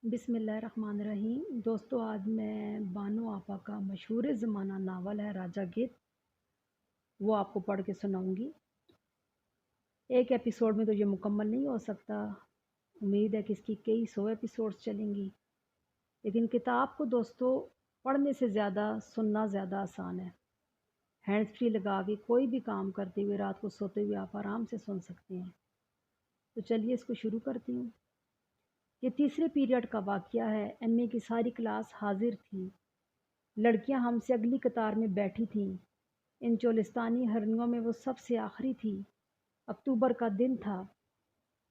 बिस्मिल्लाहिर्रहमानिर्रहीम। दोस्तों, आज मैं बानो आपा का मशहूर ज़माना नावल है राजा गिद्ध, वो आपको पढ़ के सुनाऊंगी। एक एपिसोड में तो ये मुकम्मल नहीं हो सकता। उम्मीद है कि इसकी कई सौ एपिसोड्स चलेंगी। लेकिन किताब को दोस्तों पढ़ने से ज़्यादा सुनना ज़्यादा आसान है। हैंड्स फ्री लगा के कोई भी काम करते हुए, रात को सोते हुए आप आराम से सुन सकते हैं। तो चलिए इसको शुरू करती हूँ। ये तीसरे पीरियड का वाक़या है। एमए की सारी क्लास हाजिर थी। लड़कियां हमसे अगली कतार में बैठी थीं। इन चोलिस्तानी हरनियों में वो सबसे आखिरी थी। अक्टूबर का दिन था।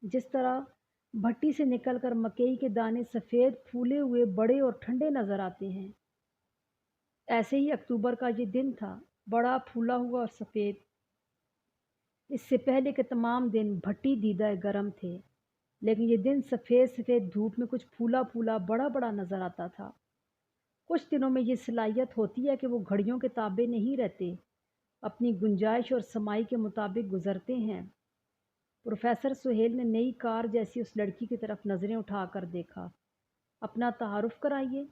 जिस तरह भट्टी से निकलकर मकई के दाने सफ़ेद फूले हुए बड़े और ठंडे नज़र आते हैं, ऐसे ही अक्टूबर का ये दिन था, बड़ा फूला हुआ और सफ़ेद। इससे पहले के तमाम दिन भट्टी दीदा गरम थे, लेकिन ये दिन सफ़ेद सफ़ेद धूप में कुछ फूला फूला बड़ा बड़ा नज़र आता था। कुछ दिनों में ये सलाहियत होती है कि वो घड़ियों के ताबे नहीं रहते, अपनी गुंजाइश और समाई के मुताबिक गुजरते हैं। प्रोफेसर सुहेल ने नई कार जैसी उस लड़की की तरफ नज़रें उठाकर देखा। अपना तारुफ कराइए।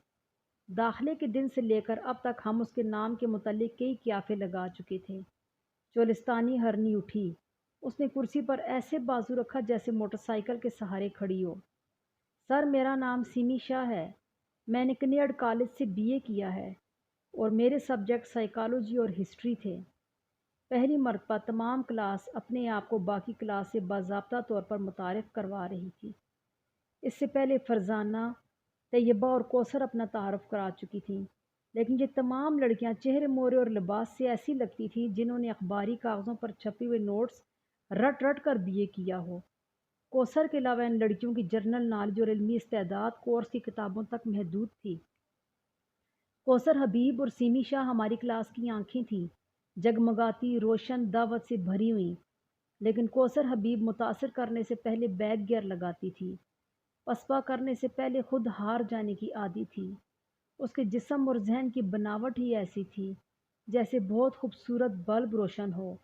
दाखिले के दिन से लेकर अब तक हम उसके नाम के मुतल्लिक कई क्याफे लगा चुके थे। चोलिस्तानी हरनी उठी। उसने कुर्सी पर ऐसे बाजू रखा जैसे मोटरसाइकिल के सहारे खड़ी हो। सर, मेरा नाम सीमी शाह है। मैंने कनेड कॉलेज से बीए किया है और मेरे सब्जेक्ट साइकोलॉजी और हिस्ट्री थे। पहली मर्तबा तमाम क्लास अपने आप को बाकी क्लास से बाज़ाब्ता तौर पर मुतारिफ़ करवा रही थी। इससे पहले फरजाना, तैयबा और कौसर अपना तारुफ करा चुकी थीं, लेकिन ये तमाम लड़कियां चेहरे मोहरे और लिबास से ऐसी लगती थीं जिन्होंने अखबारी कागज़ों पर छपे हुए नोट्स रट रट कर बीए किया हो। कौसर के अलावा इन लड़कियों की जर्नल नॉलेज और इल्मी इस्तेदाद कोर्स की किताबों तक महदूद थी। कौसर हबीब और सीमी शाह हमारी क्लास की आंखें थीं, जगमगाती, रोशन, दावत से भरी हुई। लेकिन कौसर हबीब मुतासर करने से पहले बैक गियर लगाती थी। पसपा करने से पहले खुद हार जाने की आदी थी। उसके जिस्म और जहन की बनावट ही ऐसी थी जैसे बहुत खूबसूरत बल्ब रोशन हो,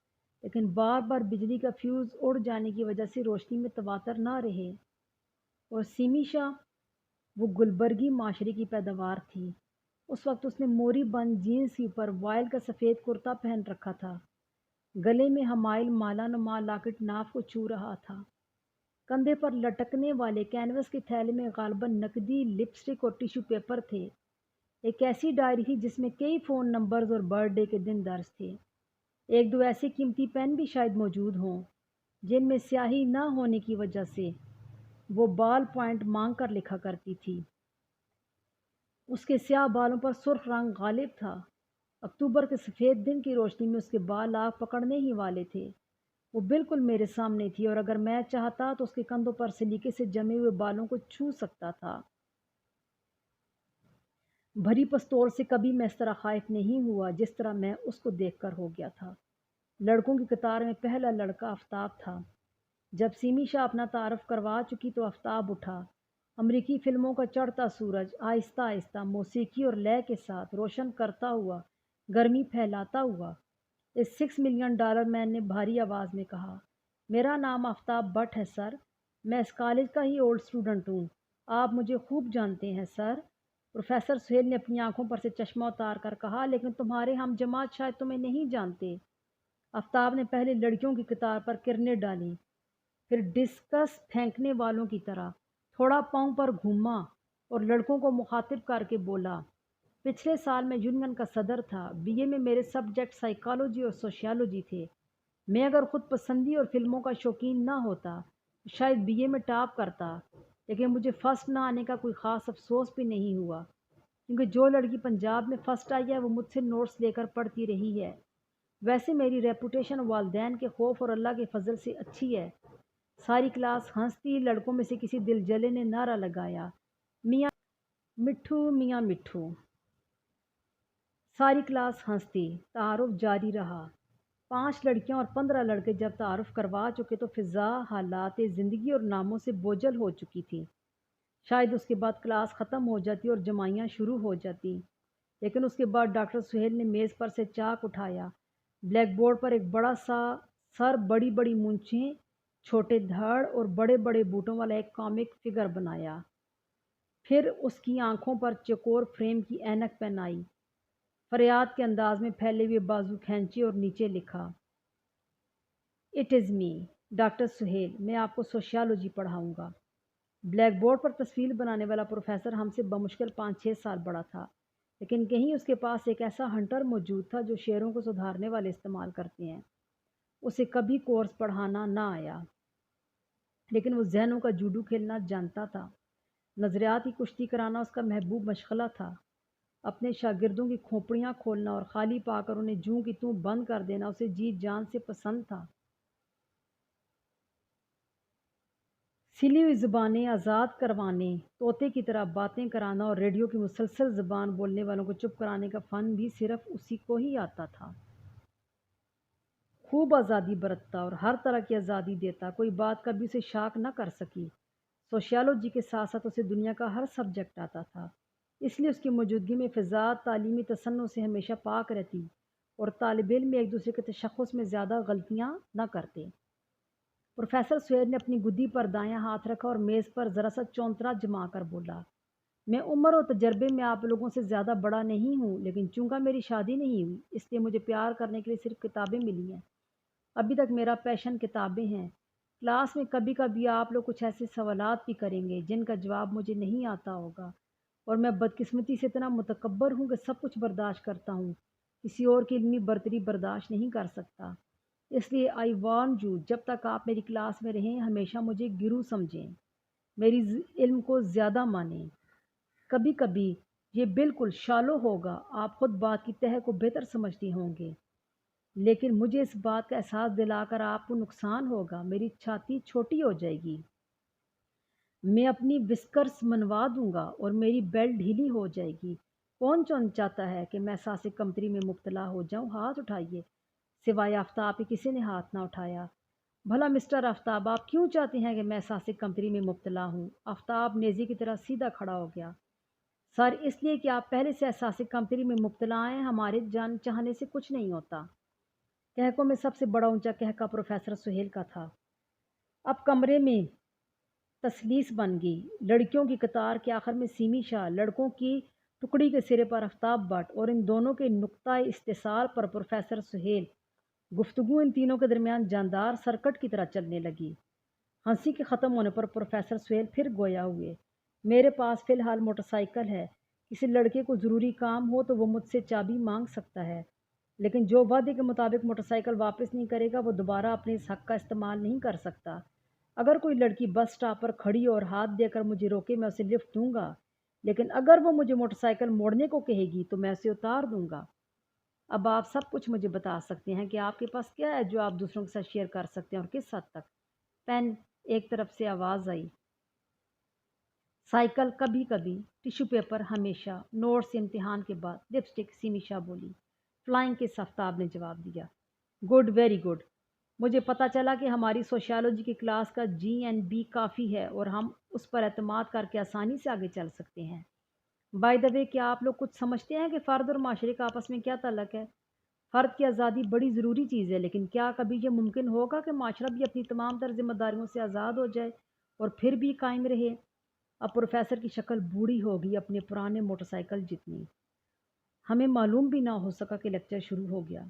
लेकिन बार बार बिजली का फ्यूज़ उड़ जाने की वजह से रोशनी में तवातर ना रहे। और सीमी शाह, वो गुलबर्गी माशरे की पैदावार थी। उस वक्त उसने मोरी बंद जीन्स के ऊपर वायल का सफ़ेद कुर्ता पहन रखा था। गले में हमाइल माला नुमा लॉकेट नाफ को छू रहा था। कंधे पर लटकने वाले कैनवस के थैले में गालबन नकदी, लिपस्टिक और टिश्यू पेपर थे। एक ऐसी डायरी थी जिसमें कई फ़ोन नंबर्स और बर्थडे के दिन दर्ज थे। एक दो ऐसे कीमती पेन भी शायद मौजूद हों जिनमें स्याही न होने की वजह से वो बाल पॉइंट मांग कर लिखा करती थी। उसके स्याह बालों पर सुर्ख रंग गालिब था। अक्टूबर के सफ़ेद दिन की रोशनी में उसके बाल आग पकड़ने ही वाले थे। वो बिल्कुल मेरे सामने थी और अगर मैं चाहता तो उसके कंधों पर सलीके से जमे हुए बालों को छू सकता था। भरी पस्तौल से कभी मैं इस तरह खाइफ नहीं हुआ जिस तरह मैं उसको देखकर हो गया था। लड़कों की कतार में पहला लड़का आफ्ताब था। जब सीमी शाह अपना तारफ़ करवा चुकी तो आफ्ताब उठा। अमरीकी फ़िल्मों का चढ़ता सूरज आहिस्ता आहिस्ता मौसीकी और लय के साथ रोशन करता हुआ, गर्मी फैलाता हुआ। इस $6 मिलियन मैन ने भारी आवाज़ में कहा, मेरा नाम आफ्ताब भट्ट है सर। मैं इस कॉलेज का ही ओल्ड स्टूडेंट हूँ। आप मुझे खूब जानते हैं सर। प्रोफेसर सुहेल ने अपनी आंखों पर से चश्मा उतार कर कहा, लेकिन तुम्हारे हम जमात शायद तुम्हें नहीं जानते। आफ्ताब ने पहले लड़कियों की कतार पर किरणें डाली, फिर डिस्कस फेंकने वालों की तरह थोड़ा पाँव पर घूमा और लड़कों को मुखातिब करके बोला, पिछले साल मैं यूनियन का सदर था। बीए में मेरे सब्जेक्ट साइकोलॉजी और सोशियोलॉजी थे। मैं अगर खुद पसंदी और फिल्मों का शौकीन ना होता तो शायद बीए में टॉप करता, लेकिन मुझे फ़र्स्ट ना आने का कोई ख़ास अफसोस भी नहीं हुआ, क्योंकि जो लड़की पंजाब में फ़र्स्ट आई है वो मुझसे नोट्स लेकर पढ़ती रही है। वैसे मेरी रेपुटेशन वालदैन के खौफ और अल्लाह के फजल से अच्छी है। सारी क्लास हंसती। लड़कों में से किसी दिलजले ने नारा लगाया, मियाँ मिट्ठू, मियाँ मिट्ठू। सारी क्लास हंसती। तारुफ जारी रहा। 5 लड़कियां और 15 लड़के जब तारुफ करवा चुके तो फ़िज़ा हालात ज़िंदगी और नामों से बोझल हो चुकी थी। शायद उसके बाद क्लास ख़त्म हो जाती और जमाइयाँ शुरू हो जाती। लेकिन उसके बाद डॉक्टर सुहेल ने मेज़ पर से चाक उठाया, ब्लैक बोर्ड पर एक बड़ा सा सर, बड़ी बड़ी मूंछें, छोटे धड़ और बड़े बड़े बूटों वाला एक कॉमिक फिगर बनाया। پھر اس کی آنکھوں پر چکور فریم کی اینک پہنائی، فریاد کے انداز میں پھیلے ہوئے بازو کھینچے اور نیچے لکھا، it is me doctor Sohail, میں آپ کو سوشیالوجی پڑھاؤں گا۔ بلیک بورڈ پر تصویر بنانے والا پروفیسر ہم سے بمشکل 5-6 سال بڑا تھا، لیکن کہیں اس کے پاس ایک ایسا ہنٹر موجود تھا جو شیروں کو سدھارنے والے استعمال کرتے ہیں۔ اسے کبھی کورس پڑھانا نہ آیا، لیکن وہ ذہنوں کا جوڈو کھیلنا جانتا تھا۔ نظریاتی کشتی کرانا اس کا محبوب مشغلہ تھا۔ اپنے شاگردوں کی کھوپڑیاں کھولنا اور خالی پا کر انہیں جوں کی توں بند کر دینا اسے جی جان سے پسند تھا۔ سلی ہوئی زبانیں آزاد کروانے، طوطے کی طرح باتیں کرانا اور ریڈیو کی مسلسل زبان بولنے والوں کو چپ کرانے کا فن بھی صرف اسی کو ہی آتا تھا۔ خوب آزادی برتتا اور ہر طرح کی آزادی دیتا، کوئی بات کبھی اسے شاک نہ کر سکی۔ سوشیالوجی کے ساتھ ساتھ اسے دنیا کا ہر سبجیکٹ آتا تھا، اس لیے اس کی موجودگی میں فضا تعلیمی تصنع سے ہمیشہ پاک رہتی اور طالب علم ایک دوسرے کے تشخص میں زیادہ غلطیاں نہ کرتے۔ پروفیسر سویل نے اپنی گدی پر دایاں ہاتھ رکھا اور میز پر ذرا سا چونترا جما کر بولا، میں عمر اور تجربے میں آپ لوگوں سے زیادہ بڑا نہیں ہوں، لیکن چونکہ میری شادی نہیں ہوئی اس لیے مجھے پیار کرنے کے لیے صرف کتابیں ملی ہیں۔ ابھی تک میرا پیشن کتابیں ہیں۔ کلاس میں کبھی کبھی آپ لوگ کچھ ایسے سوالات بھی کریں گے جن کا جواب مجھے نہیں آتا ہوگا، اور میں بدقسمتی سے اتنا متکبر ہوں کہ سب کچھ برداشت کرتا ہوں، کسی اور کی علمی برتری برداشت نہیں کر سکتا۔ اس لیے آئی وارن یو، جب تک آپ میری کلاس میں رہیں ہمیشہ مجھے گرو سمجھیں، میری علم کو زیادہ مانیں۔ کبھی کبھی یہ بالکل شالو ہوگا، آپ خود بات کی تہہ کو بہتر سمجھتی ہوں گے، لیکن مجھے اس بات کا احساس دلا کر آپ کو نقصان ہوگا، میری چھاتی چھوٹی ہو جائے گی، میں اپنی وسکرس منوا دوں گا اور میری بیلٹ ڈھیلی ہو جائے گی۔ کون چاہتا ہے کہ میں احساس کمتری میں مبتلا ہو جاؤں؟ ہاتھ اٹھائیے۔ سوائے آفتاب کے کسی نے ہاتھ نہ اٹھایا۔ بھلا مسٹر آفتاب، آپ کیوں چاہتے ہیں کہ میں احساس کمتری میں مبتلا ہوں؟ آفتاب نیزی کی طرح سیدھا کھڑا ہو گیا۔ سر، اس لیے کہ آپ پہلے سے احساس کمتری میں مبتلا ہیں، ہمارے جان چاہنے سے کچھ نہیں ہوتا۔ کہکوں میں سب سے بڑا اونچا کہکا پروفیسر سہیل کا تھا۔ اب کمرے میں تسلیس بن گئی۔ لڑکیوں کی قطار کے آخر میں سیمی شاہ، لڑکوں کی ٹکڑی کے سرے پر آفتاب بٹ اور ان دونوں کے نقطہ اتصال پر پروفیسر سہیل۔ گفتگو ان تینوں کے درمیان جاندار سرکٹ کی طرح چلنے لگی۔ ہنسی کے ختم ہونے پر پروفیسر سہیل پھر گویا ہوئے، میرے پاس فی الحال موٹر سائیکل ہے، کسی لڑکے کو ضروری کام ہو تو وہ مجھ سے چابی مانگ سکتا ہے، لیکن جو وعدے کے مطابق موٹر سائیکل واپس نہیں کرے گا وہ دوبارہ اپنے اس حق کا استعمال نہیں کر سکتا۔ اگر کوئی لڑکی بس سٹاپ پر کھڑی اور ہاتھ دے کر مجھے روکے میں اسے لفٹ دوں گا، لیکن اگر وہ مجھے موٹر سائیکل موڑنے کو کہے گی تو میں اسے اتار دوں گا۔ اب آپ سب کچھ مجھے بتا سکتے ہیں کہ آپ کے پاس کیا ہے جو آپ دوسروں کے ساتھ شیئر کر سکتے ہیں اور کس حد تک؟ پین، ایک طرف سے آواز آئی۔ سائیکل کبھی کبھی، ٹیشو پیپر ہمیشہ، نوٹس امتحان کے بعد، لپسٹک سیمی شاہ بولی۔ فلائنگ کس، آفتاب نے جواب دیا۔ Good, very good. مجھے پتہ چلا کہ ہماری سوشیالوجی کی کلاس کا GNB کافی ہے اور ہم اس پر اعتماد کر کے آسانی سے آگے چل سکتے ہیں۔ بائی دا وے، کیا آپ لوگ کچھ سمجھتے ہیں کہ فرد اور معاشرے کا آپس میں کیا تعلق ہے؟ فرد کی آزادی بڑی ضروری چیز ہے، لیکن کیا کبھی یہ ممکن ہوگا کہ معاشرہ بھی اپنی تمام تر ذمہ داریوں سے آزاد ہو جائے اور پھر بھی قائم رہے؟ اب پروفیسر کی شکل بوڑھی ہوگی، اپنے پرانے موٹر سائیکل جتنی۔ ہمیں معلوم بھی نہ ہو سکا کہ لیکچر شروع ہو گیا۔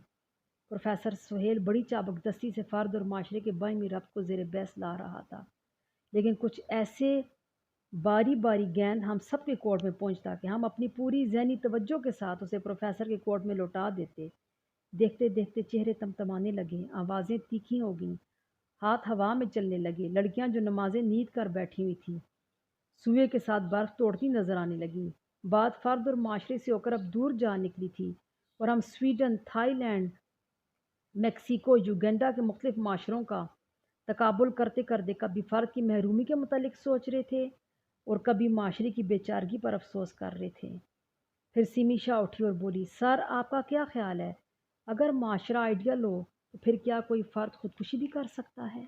پروفیسر سہیل بڑی چابک دستی سے فرد اور معاشرے کے باہمی ربط کو زیر بحث لا رہا تھا، لیکن کچھ ایسے باری باری گیند ہم سب کے کورٹ میں پہنچتا کہ ہم اپنی پوری ذہنی توجہ کے ساتھ اسے پروفیسر کے کورٹ میں لوٹا دیتے۔ دیکھتے دیکھتے چہرے تمتمانے لگے، آوازیں تیکھی ہو گئیں، ہاتھ ہوا میں چلنے لگے۔ لڑکیاں جو نمازیں نیند کر بیٹھی ہوئی تھیں سوئے کے ساتھ برف توڑتی نظر آنے لگیں۔ بات فرد اور معاشرے سے ہو کر اب دور جا نکلی تھی اور ہم Sweden, Thailand, Mexico, Uganda کے مختلف معاشروں کا تقابل کرتے کرتے کبھی فرد کی محرومی کے متعلق سوچ رہے تھے اور کبھی معاشرے کی بے چارگی پر افسوس کر رہے تھے۔ پھر سیمی شاہ اٹھی اور بولی، سر، آپ کا کیا خیال ہے؟ اگر معاشرہ آئیڈیل ہو تو پھر کیا کوئی فرد خودکشی بھی کر سکتا ہے؟